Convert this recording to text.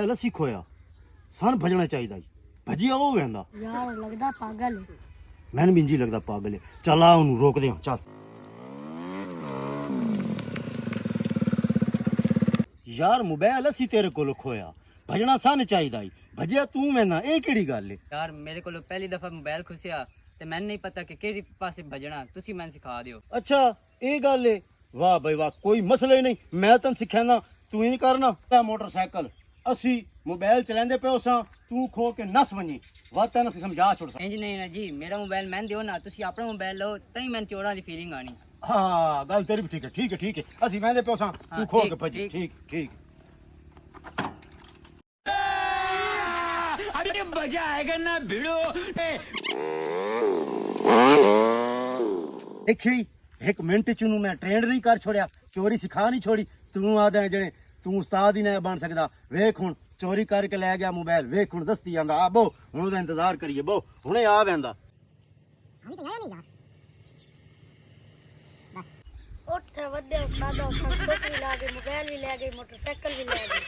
Mobile असी खोया सन भजना चाहिए भजिया वो वहदा यार लगदा पागल है। मैंने भी इंजी लगदा पागल है। चल आ उन्हें रोक दे चल। यार मोबाइल असी तेरे कोल खोया भजना सन चाहिए भजिया तू वहदा ये केड़ी गल है? यार मेरे को पहली दफा मोबाइल खुसिया ते मैंने नहीं पता कि केड़ी पासे भजना तुसी मैंने सिखा दियो। अच्छा ये गल है। वाह भाई वाह कोई मसला ही नहीं मैं तेन सिखाना तू ही करना। मोटरसाइकिल असी मोबाइल चलाते पे उसा तू खो के नस वनी वाह तेन असी समझा छोड़ इंज नहीं ना जी मेरा मोबाइल मैंने दियो ना तुसी अपना मोबाइल लो तई मैंने चोरा दी फीलिंग आनी। हाँ गल तेरी भी ठीक है ठीक है ठीक है असी वहदे पे उसा तू खो के भजी ठीक ठीक। अरे मजा आएगा ना भिड़ो। देखी एक मिनट चुनू मैं ट्रेंड नहीं कर छोड़िया चोरी सिखा नहीं छोड़ी तू आदे जने तू उस्ताद ही नहीं बन सकदा। वेख हुन चोरी करके ले गया मोबाइल वेख हुन दस्ती आंदा आ बो हुन ओदा इंतजार करिए बो हुने आ वेंदा। उठ वड्डे उस्तादा उस्ताद टोपी ला गए मोबाइल भी ले गए मोटरसाइकिल भी ले गए।